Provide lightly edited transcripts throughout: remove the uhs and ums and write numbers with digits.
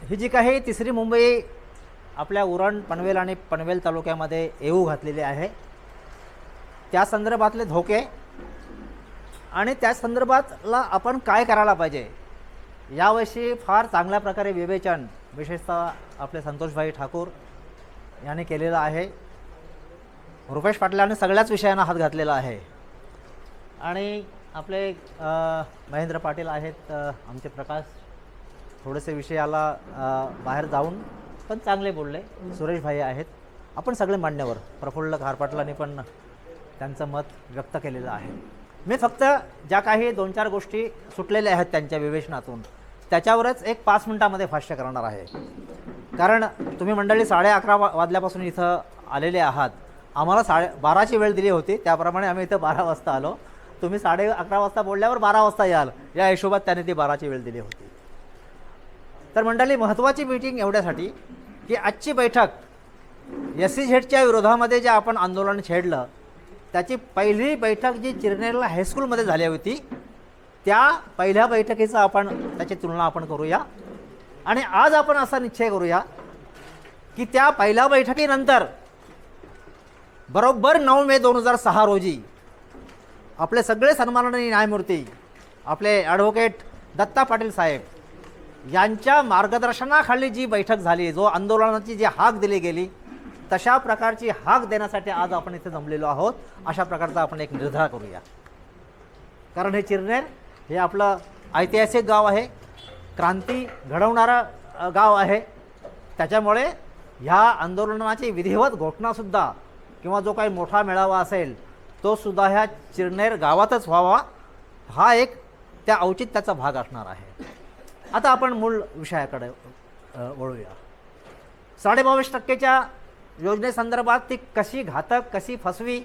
ही जी काही तिसरी मुंबई आपल्या उरण, पनवेल आणि पनवेल तालुक्यामध्ये येऊ घातलेली आहे, त्या संदर्भातले धोके आणि त्या संदर्भातला आपण काय करायला पाहिजे याविषयी फार चांगल्या प्रकारे विवेचन विशेषतः आपले संतोषभाई ठाकूर यांनी केलेलं आहे. रुपेश पाटलांनी सगळ्याच विषयांना हात घातलेला आहे आणि आपले महेंद्र पाटील आहेत, आमचे प्रकाश थोडेसे विषयाला बाहेर जाऊन पण चांगले बोलले. सुरेश भाई आहेत, आपण सगळे मान्यवर, प्रफुल्ल खारपाटलांनी पण त्यांचं मत व्यक्त केलेलं आहे. मी फक्त ज्या काही 2-4 गोष्टी सुटलेल्या आहेत त्यांच्या विवेचनातून त्याच्यावरच एक 5 मिनिटामध्ये भाष्य करणार आहे. कारण तुम्ही मंडळी 11:30 वाजल्यापासून इथं आलेले आहात. आम्हाला 12:30ची वेळ दिली होती, त्याप्रमाणे आम्ही इथं 12 वाजता आलो. तुम्ही 11:30 वाजता बोलल्यावर 12 वाजता याल या हिशोबात त्याने ती 12ची वेळ दिली होती. तर मंडळी, महत्त्वाची मीटिंग एवढ्यासाठी की आजची बैठक SEZच्या विरोधामध्ये जे आपण आंदोलन छेडलं त्याची पहिली बैठक जी चिरनेरला हायस्कूलमध्ये झाली होती त्या पहिल्या बैठकीचा त्याची तुलना आपण करूया आणि आज आपण असा निश्चय करूया की त्या पहिल्या बैठकीनंतर बरोबर 9 मे 2006 रोजी आपले सगळे सन्माननीय न्यायमूर्ती आपले ॲडव्होकेट दत्ता पाटील साहेब यांच्या मार्गदर्शनाखाली जी बैठक झाली, जो आंदोलनाची जी हाक दिली गेली, तशा प्रकारची हाक देण्यासाठी आज आपण इथे जमलेलो आहोत. अशा प्रकारचा आपण एक निर्धार करूया. कारण हे चिरनेर हे आपलं ऐतिहासिक गाव आहे, क्रांती घडवणारं गाव आहे. त्याच्यामुळे ह्या आंदोलनाची विधिवत घोषणासुद्धा किंवा जो काही मोठा मेळावा असेल तो सुद्धा ह्या चिरनेर गावातच व्हावा, हा एक त्या औचित्याचा भाग असणार आहे. आता आपण मूळ विषयाकडे वळूया. 22.5%च्या योजनेसंदर्भात ती कशी घातक, कशी फसवी,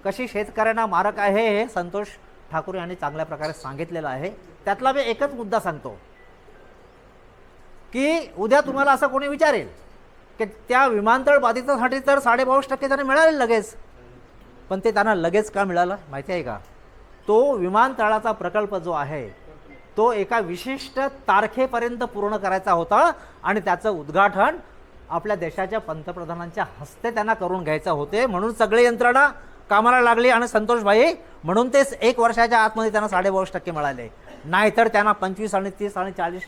कशी शेतकऱ्यांना मारक आहे हे संतोष ठाकूर यांनी चांगल्या प्रकारे सांगितलेलं आहे. त्यातला मी एकच मुद्दा सांगतो की उद्या तुम्हाला असं कोणी विचारेल की त्या विमानतळ बाधितांसाठी तर 22.5% त्यांना मिळाले लगेच, पण ते त्यांना लगेच का मिळालं माहिती आहे का? तो विमानतळाचा प्रकल्प जो आहे तो एका विशिष्ट तारखेपर्यंत पूर्ण करायचा होता आणि त्याचं उद्घाटन आपल्या देशाच्या पंतप्रधानांच्या हस्ते त्यांना करून घ्यायचं होते. म्हणून सगळे यंत्रणा कामाला लागली आणि संतोषभाई म्हणून ते 1 वर्षाच्या आतमध्ये त्यांना 22.5% मिळाले. नाहीतर त्यांना 25 आणि 30 आणि 40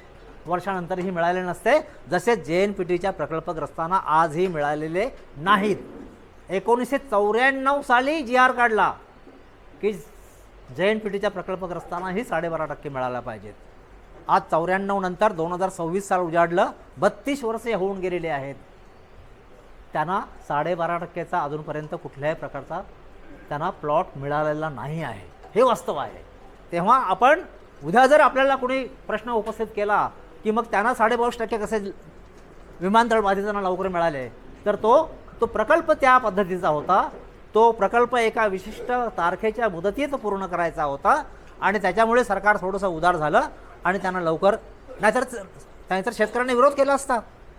वर्षानंतरही मिळाले नसते, जसे JNPTच्या प्रकल्पग्रस्तांना आजही मिळालेले नाहीत. 1994 साली GR काढला की JNPTच्या प्रकल्पग्रस्तांनाही 12.5% मिळायला पाहिजेत. आज 94 नंतर 2026 साल उजाडलं, 32 वर्षे होऊन गेलेली आहेत. त्यांना 12.5%चा अजूनपर्यंत कुठल्याही प्रकारचा त्यांना प्लॉट मिळालेला नाही आहे, हे वास्तव आहे. तेव्हा आपण उद्या जर आपल्याला कोणी प्रश्न उपस्थित केला की मग त्यांना 22.5% कसे विमानतळ बाधितांना लवकर मिळाले, तर तो प्रकल्प त्या पद्धतीचा होता. तो प्रकल्प एका विशिष्ट तारखेच्या मुदतीत पूर्ण करायचा होता आणि त्याच्यामुळे सरकार थोडंसं उदार झालं आणि त्यांना लवकर, नाहीतर शेतकऱ्यांनी विरोध केला असता.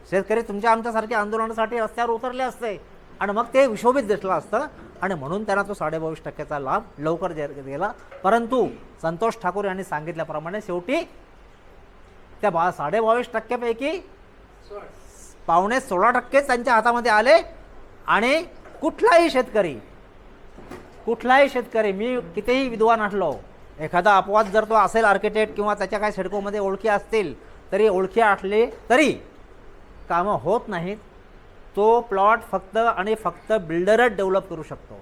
शेतकरी तुमच्या आमच्यासारख्या आंदोलनासाठी रस्त्यावर उतरले असते आणि मग ते विशोभित दिसलं असतं आणि म्हणून त्यांना तो 22.5%चा लाभ लवकर गेला. परंतु संतोष ठाकूर यांनी सांगितल्याप्रमाणे शेवटी त्या 22.5%पैकी 15.5% त्यांच्या हातामध्ये आले आणि कुठलाही शेतकरी, मी कितीही विद्वान असलो, एखादा अपवाद जर तो असेल आर्किटेक्ट किंवा त्याच्या काही सिडकोमध्ये ओळखी असतील तरी ओळखी असले तरी कामं होत नाहीत. तो प्लॉट फक्त आणि फक्त बिल्डरच डेव्हलप करू शकतो.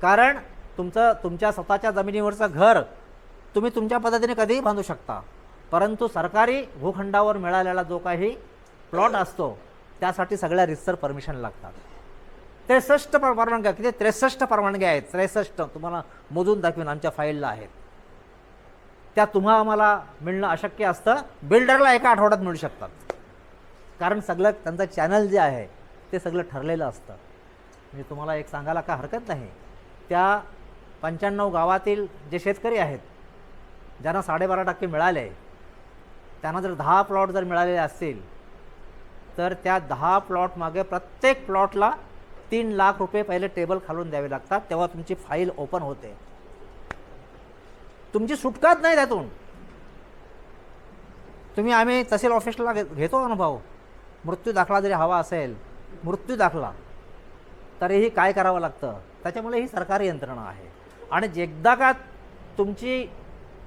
कारण तुमच्या स्वतःच्या जमिनीवरचं घर तुम्ही तुमच्या पद्धतीने कधीही बांधू शकता, परंतु सरकारी भूखंडावर मिळालेला जो काही प्लॉट असतो त्यासाठी सगळ्या रितसर परमिशन लागतात. 63 परवानग्या, किती 63 परवानग्या आहेत, 63 तुम्हाला मोजून दाखवीन, आमच्या फाईलला आहेत. त्या आम्हाला मिळणं अशक्य असतं, बिल्डरला एका आठवड्यात मिळू शकतात. कारण सगळं त्यांचं चॅनल जे आहे ते सगळं ठरलेलं असतं. म्हणजे तुम्हाला एक सांगायला का हरकत नाही, त्या 95 गावातील जे शेतकरी आहेत ज्यांना 12.5% मिळाले, त्यांना जर 10 प्लॉट जर मिळालेले असतील तर त्या 10 प्लॉट मागे प्रत्येक प्लॉटला 3 लाख रुपये पहिले टेबल खालून द्यावे लागतात. तेव्हा तुमची फाईल ओपन होते, तुमची सुटकाच नाही त्यातून. आम्ही तहसील ऑफिसला घेतो अनुभव, मृत्यू दाखला जरी हवा असेल, मृत्यू दाखला तरीही काय करावं लागतं. त्याच्यामुळे ही सरकारी यंत्रणा आहे. आणि एकदा का तुमची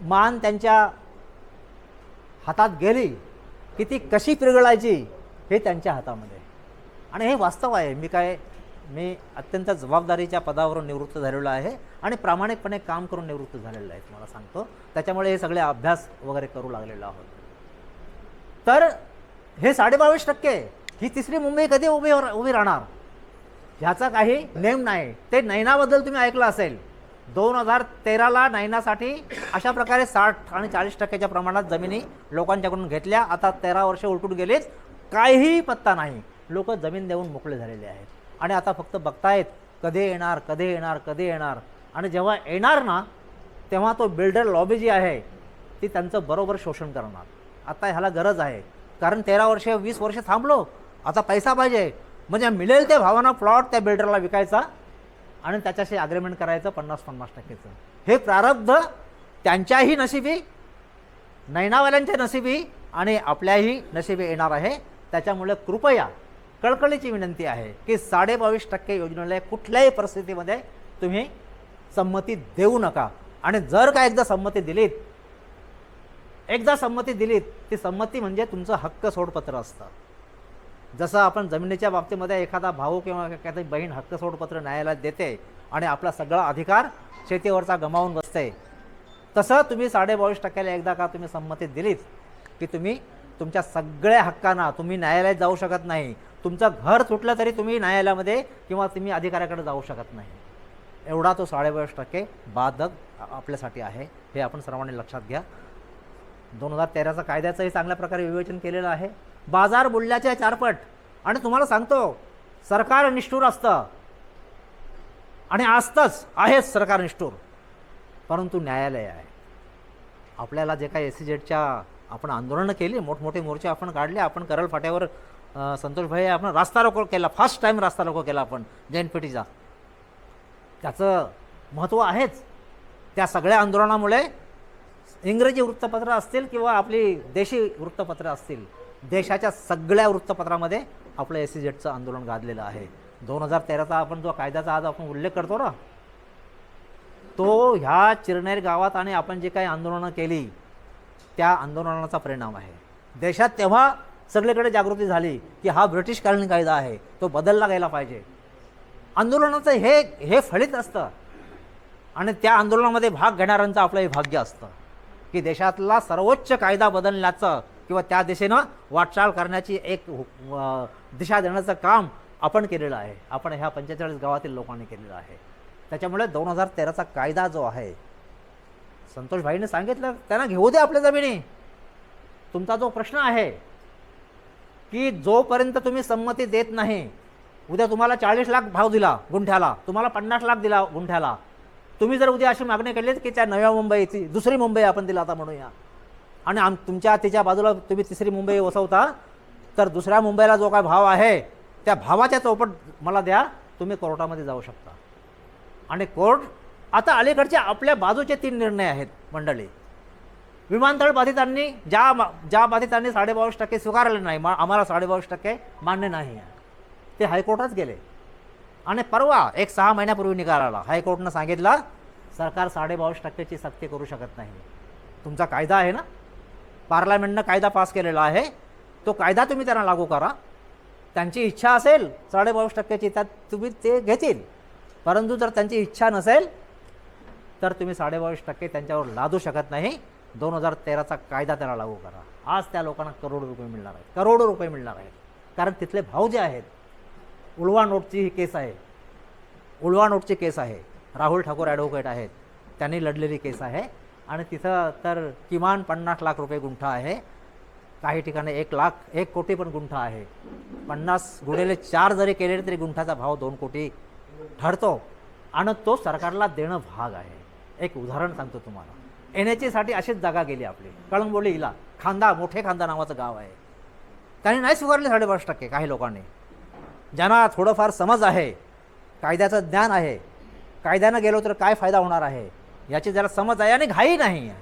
मान त्यांच्या हातात गेली की ती कशी पिरगळायची हे त्यांच्या हातामध्ये. आणि हे वास्तव आहे. मी अत्यंत जबाबदारीच्या पदावरून निवृत्त झालेलो आहे आणि प्रामाणिकपणे काम करून निवृत्त झालेलं आहे तुम्हाला सांगतो. त्याच्यामुळे हे सगळे अभ्यास वगैरे करू लागलेलो आहोत. तर हे 22.5% ही तिसरी मुंबई कधी उभी राहणार ह्याचा काही नेम नाही. ते नैनाबद्दल तुम्ही ऐकलं असेल. 2013ला नैनासाठी अशा प्रकारे 60 आणि 40% प्रमाणात जमिनी लोकांच्याकडून घेतल्या. आता 13 वर्ष उलटून गेलीच, काहीही पत्ता नाही. लोक जमीन देऊन मोकळे झालेले आहेत आणि आता फक्त बघतायत कधी येणार, कधी येणार, कधी येणार. आणि जेव्हा येणार ना तेव्हा तो बिल्डर लॉबी जी आहे ती त्यांचं बरोबर शोषण करणार. आता ह्याला गरज आहे, कारण 13 वर्ष 20 वर्ष थांबलो, आता पैसा पाहिजे. म्हणजे मिळेल ते भावानं प्लॉट त्या बिल्डरला विकायचा आणि त्याच्याशी अग्रीमेंट करायचं 50-50%चं. हे प्रारब्ध त्यांच्याही नशिबी, नैनावाल्यांच्या नशिबी आणि आपल्याही नशिबी येणार आहे. त्याच्यामुळे कृपया कळकळीची विनंती आहे की 22.5% योजनेला कुठल्याही परिस्थितीमध्ये तुम्ही संमती देऊ नका. आणि जर का एकदा संमती दिलीत ती संमती म्हणजे तुमचं हक्क सोडपत्र असतं. जसं आपण जमिनीच्या बाबतीमध्ये एखादा भाऊ किंवा एखादी बहीण हक्क सोडपत्र न्यायालयात देते आणि आपला सगळा अधिकार शेतीवरचा गमावून बसते, तसं तुम्ही 22.5%ला एकदा का तुम्ही संमती दिलीत की तुम्ही तुमच्या सगळ्या हक्कांना तुम्ही न्यायालयात जाऊ शकत नाही. तुमचं घर तुटलं तरी तुम्ही न्यायालयामध्ये किंवा तुम्ही अधिकाऱ्याकडे जाऊ शकत नाही. एवढा तो 22.5% बाधक आपल्यासाठी आहे. हे आपण सर्वांनी लक्षात घ्या. 2013चा कायद्याचंही चांगल्या प्रकारे विवेचन केलेलं आहे. बाजार मूल्याच्या 4 पट. आणि तुम्हाला सांगतो सरकार निष्ठूर असतं आणि असतंच, आहेच सरकार निष्ठूर, परंतु न्यायालय आहे. आपल्याला जे काही SEZच्या आपण आंदोलनं केली, मोठमोठे मोर्चे आपण काढले, आपण करल फाट्यावर संतोष भाई आपण रास्ता रोको केला, फर्स्ट टाईम रास्ता रोको केला आपण जैनपेठीचा. त्याचं महत्त्व आहेच. त्या सगळ्या आंदोलनामुळे इंग्रजी वृत्तपत्र असतील किंवा आपली देशी वृत्तपत्र असतील, देशाच्या सगळ्या वृत्तपत्रामध्ये आपलं SEZचं आंदोलन गाजलेलं आहे. 2013चा आपण जो कायद्याचा आज आपण उल्लेख करतो ना, तो ह्या चिरनेर गावात आणि आपण जे काही आंदोलनं केली त्या आंदोलनाचा परिणाम आहे. देशात तेव्हा सगळीकडे जागृती झाली की हा ब्रिटिशकालीन कायदा आहे, तो बदलला गेला पाहिजे. आंदोलनाचं हे फलित असतं आणि त्या आंदोलनामध्ये भाग घेणाऱ्यांचं आपलं हे भाग्य असतं की देशातला सर्वोच्च कायदा बदलण्याचं किंवा त्या दिशेनं वाटचाल करण्याची एक दिशा देण्याचं काम आपण केलेलं आहे. आपण ह्या 45 गावातील लोकांनी केलेलं आहे. त्याच्यामुळे 2013चा कायदा जो आहे, संतोष भाईने सांगितलं त्यांना घेऊ दे आपल्या जमिनी. तुमचा जो प्रश्न आहे की जोपर्यंत तुम्ही संमती देत नाही, उद्या तुम्हाला 40 लाख भाव दिला गुंठ्याला, तुम्हाला 50 लाख दिला गुंठ्याला, तुम्ही जर उद्या अशी मागणी केली की त्या नव्या मुंबईची दुसरी मुंबई आपण दिला आता म्हणूया आणि तुमच्या तिच्या बाजूला तुम्ही तिसरी मुंबई वसवता, तर दुसऱ्या मुंबईला जो काय भाव आहे त्या भावाच्या चौपट मला द्या, तुम्ही कोर्टामध्ये जाऊ शकता. आणि कोर्ट आता अलीकडचे आपल्या बाजूचे 3 निर्णय आहेत मंडळी. विमानतळ बाधितांनी ज्या बाधितांनी 22.5% स्वीकारले नाही, आम्हाला 22% मान्य नाही आहे, ते हायकोर्टात गेले. आणि परवा एक 6 महिन्यापूर्वी निकाल आला. हायकोर्टनं सांगितलं सरकार 22.5%ची सक्ती करू शकत नाही. तुमचा कायदा आहे ना, पार्लमेंटनं कायदा पास केलेला आहे, तो कायदा तुम्ही त्यांना लागू करा. त्यांची इच्छा असेल 22%ची त्यात तुम्ही ते घेतील, परंतु जर त्यांची इच्छा नसेल तर तुम्ही 22% त्यांच्यावर लादू शकत नाही. 2013चा कायदा त्यांना लागू करा. आज त्या लोकांना करोडो रुपये मिळणार आहेत, करोडो रुपये मिळणार आहेत. कारण तिथले भाव जे आहेत, उलवा नोटची ही केस आहे, उलवा नोटची केस आहे. राहुल ठाकूर ॲडव्होकेट आहेत, त्यांनी लढलेली केस आहे. आणि तिथं तर किमान 50 लाख रुपये गुंठा आहे, काही ठिकाणी 1 कोटी पण गुंठा आहे. 50x4 जरी केले तरी गुंठाचा भाव 2 कोटी ठरतो आणि तो सरकारला देणं भाग आहे. एक उदाहरण सांगतो तुम्हाला. NHAसाठी अशीच जागा गेली आपली कळंबोली हिला, मोठे खांदा नावाचं गाव आहे. त्यांनी नाही स्वीकारले 22%. काही लोकांनी, ज्यांना थोडंफार समज आहे, कायद्याचं ज्ञान आहे, कायद्यानं गेलो तर काय फायदा होणार आहे याची जरा समज आहे आणि घाई नाही आहे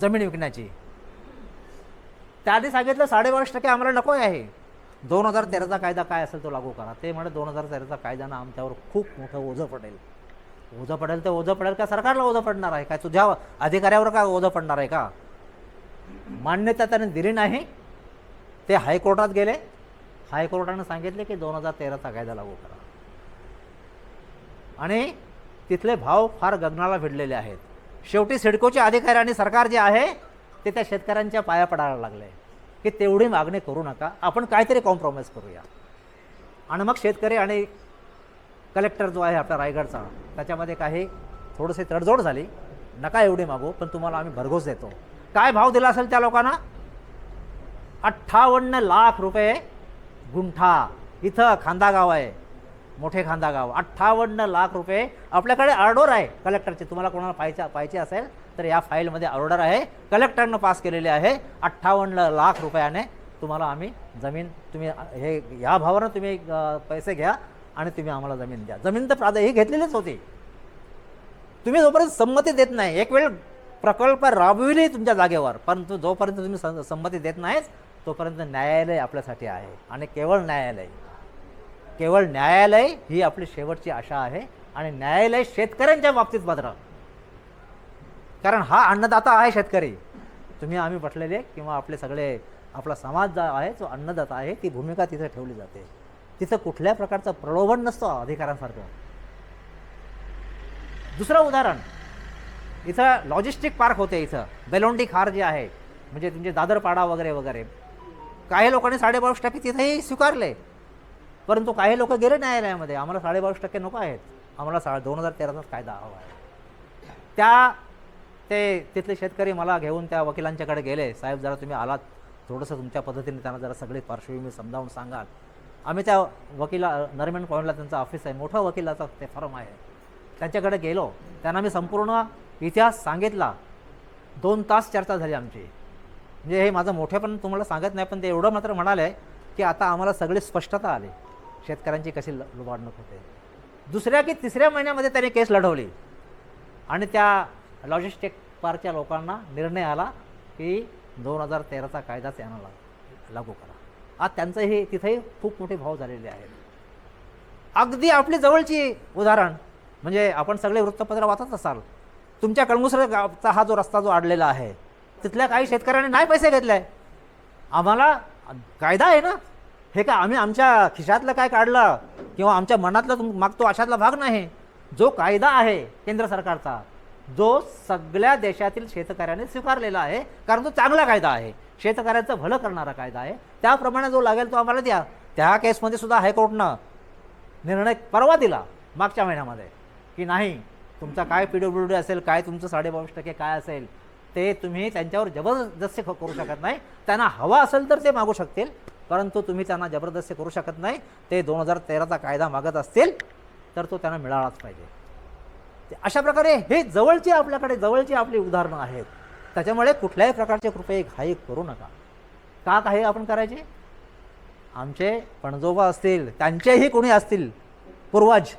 जमीन विकण्याची, त्यांनी सांगितलं 22.5% आम्हाला नको आहे. 2013चा कायदा काय असेल तो लागू करा. ते म्हणे 2013चा कायद्यानं आमच्यावर खूप मोठं ओझं पडेल. ओझं पडेल तर ओझं पडेल का सरकारला ओझं पडणार आहे? काय तुझ्या अधिकाऱ्यावर का ओझं पडणार आहे का? मान्यता त्याने दिली नाही. ते हायकोर्टात गेले. हायकोर्टानं सांगितले की 2013चा कायदा लागू करा. आणि तिथले भाव फार गगनाला भिडलेले आहेत. शेवटी सिडकोचे अधिकारी आणि सरकार जे आहे ते त्या शेतकऱ्यांच्या पाया पडायला लागले की तेवढी मागणी करू नका, आपण काहीतरी कॉम्प्रोमाइज करूया. आणि मग शेतकरी आणि कलेक्टर जो आहे आपल्या रायगडचा त्याच्यामध्ये काही थोडीशी तडजोड झाली. नका एवढी मागू, पण तुम्हाला आम्ही भरघोस देतो. काय भाव दिला असेल त्या लोकांना? 58 लाख रुपये गुंठा. इथं खांदा गाव आहे, मोठे खांदा गाव. 58 लाख रुपये. आपल्याकडे ऑर्डर आहे कलेक्टरची. तुम्हाला कोणाला पाहिजे असेल तर या फाईलमध्ये ऑर्डर आहे, कलेक्टरनं पास केलेली आहे. 58 लाख रुपयाने तुम्हाला आम्ही जमीन, तुम्ही हे या भावानं तुम्ही पैसे घ्या आणि तुम्ही आम्हाला जमीन द्या. जमीन तर ही घेतलेलीच होती. तुम्ही जोपर्यंत संमती देत नाही, एक वेळ प्रकल्प राबविली तुमच्या जागेवर, परंतु जोपर्यंत तुम्ही संमती देत नाहीच तोपर्यंत न्यायालय आपल्यासाठी आहे. आणि केवळ न्यायालय ही आपली शेवटची आशा आहे. आणि न्यायालय शेतकऱ्यांच्या बाबतीत मात्र, कारण हा अन्नदाता आहे शेतकरी. तुम्ही आम्ही म्हटलेले किंवा आपले सगळे आपला समाज जो आहे जो अन्नदाता आहे, ती भूमिका तिथे ठेवली जाते. तिथं कुठल्या प्रकारचं प्रलोभन नसतो अधिकाऱ्यांसारखं. दुसरं उदाहरण, इथं लॉजिस्टिक पार्क होते. इथं बेलोंडी खार जे आहे, म्हणजे तुमचे दादरपाडा वगैरे वगैरे, काही लोकांनी 22.5% तिथेही स्वीकारले. परंतु काही लोक गेले न्यायालयामध्ये, आम्हाला 22.5% नको आहेत, आम्हाला 2013चा कायदा हवा आहे. तिथले शेतकरी मला घेऊन त्या वकिलांच्याकडे गेले. साहेब जरा तुम्ही आलात, थोडंसं तुमच्या पद्धतीने त्यांना जरा सगळी पार्श्वभूमी समजावून सांगाल. आम्ही त्या वकिला नरिमन पॉईंटला त्यांचं ऑफिस आहे, मोठं वकिलाचं ते फर्म आहे, त्यांच्याकडे गेलो. त्यांना मी संपूर्ण इतिहास सांगितला. 2 तास चर्चा झाली आमची. म्हणजे हे माझं मोठेपण तुम्हाला सांगत नाही, पण ते एवढं मात्र म्हणाले की आता आम्हाला सगळी स्पष्टता आली शेतकऱ्यांची कशी लुबाडणूक होते. दुसऱ्या की तिसऱ्या महिन्यामध्ये त्यांनी केस लढवली आणि त्या लॉजिस्टिक पार्कच्या लोकांना निर्णय आला की 2013चा कायदाच यांना लागू करा. आज त्यांचंही तिथेही खूप मोठे भाव झालेले आहेत. अगदी आपली जवळची उदाहरण म्हणजे आपण सगळे वृत्तपत्र वाचत असाल, तुमच्या कळमुसरे गावचा हा जो रस्ता जो अडलेला आहे, तिथल्या काही शेतकऱ्यांनी नाही पैसे घेतले. आम्हाला कायदा आहे ना, हे का आम्ही आमच्या खिशातलं काय काढलं किंवा आमच्या मनातलं मागतो अशातला भाग नाही. जो कायदा आहे केंद्र सरकारचा, जो सगळ्या देशातील शेतकऱ्यांनी स्वीकारलेला आहे, कारण तो चांगला कायदा आहे, शेतकऱ्यांचं भलं करणारा कायदा आहे, त्याप्रमाणे जो लागेल तो आम्हाला द्या. त्या केसमध्ये सुद्धा हायकोर्टनं निर्णय परवा दिला मागच्या महिन्यामध्ये की नाही, तुमचा काय PWD असेल, काय तुमचं 22.5% काय असेल ते तुम्ही त्यांच्यावर जबरदस्ती करू शकत नाही. त्यांना हवा असेल तर ते मागू शकतील, परंतु तुम्ही त्यांना जबरदस्ती करू शकत नाही. ते 2013चा कायदा मागत असतील तर तो त्यांना मिळालाच पाहिजे. अशा प्रकारे हे आपल्याकडे जवळची आपली उदाहरणं आहेत. त्याच्यामुळे कुठल्याही प्रकारचे कृपये घाई करू नका. का काही आपण करायचे? आमचे पणजोबा असतील, त्यांचेही कोणी असतील पूर्वज,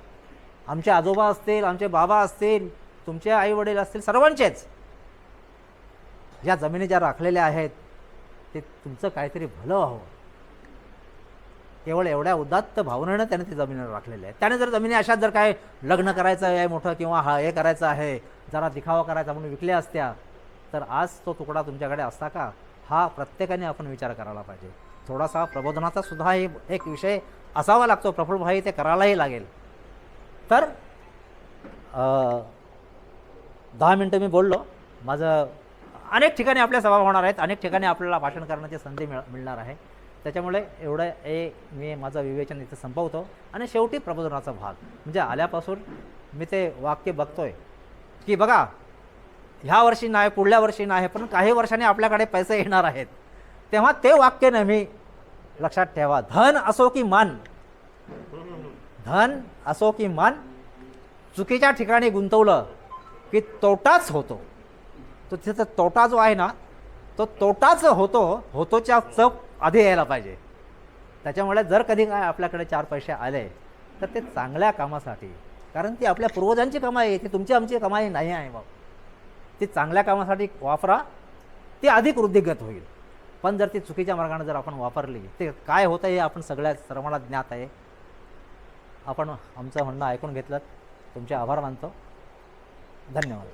आमचे आजोबा असतील, आमचे बाबा असतील, तुमचे आई वडील असतील, सर्वांचेच ज्या जमिनी ज्या राखलेल्या आहेत ते तुमचं काहीतरी भलं व्हावं, केवळ एवढ्या उदात्त भावनेनं त्याने ती जमिनीवर राखलेल्या आहेत. त्याने जर जमिनी अशाच जर काय लग्न करायचं आहे मोठं किंवा हे करायचं आहे, जरा दिखावा करायचा म्हणून विकल्या असत्या तर आज तो तुकडा तुमच्याकडे असता का? हा प्रत्येकाने आपण विचार करायला पाहिजे. थोडासा प्रबोधनाचा सुद्धा एक विषय असावा लागतो. प्रफुल्लभाई ते करायलाही लागेल. तर 10 मिनटं मी बोललो. माझं अनेक ठिकाणी आपल्या सभा होणार आहेत, अनेक ठिकाणी आपल्याला भाषण करण्याची संधी मिळणार आहे. त्याच्यामुळे एवढं मी माझं विवेचन इथं संपवतो. आणि शेवटी प्रबोधनाचा भाग म्हणजे आल्यापासून मी ते वाक्य बघतोय की बघा, ह्या वर्षी नाही, पुढल्या वर्षी नाही, पण काही वर्षांनी आपल्याकडे पैसे येणार आहेत. तेव्हा ते वाक्य नेहमी लक्षात ठेवा. धन असो की मान, धन असो की मान, चुकीच्या ठिकाणी गुंतवलं की तोटाच होतो. तो तिथं तोटा जो आहे ना, तो तोटाच होतोच्या चप आधी यायला पाहिजे. त्याच्यामुळे जर कधी काय आपल्याकडे 4 पैसे आले तर ते चांगल्या कामासाठी, कारण ती आपल्या पूर्वजांची कमाई आहे, ती तुमची आमची कमाई नाही आहे. मग ती चांगल्या कामासाठी वापरा, ती अधिक वृद्धिगत होईल. पण जर ती चुकीच्या मार्गाने जर आपण वापरली ते काय होतं हे आपण सगळ्या सर्वांना ज्ञात आहे. आपण आमचं म्हणणं ऐकून घेतलं, तुमचे आभार मानतो. धन्यवाद.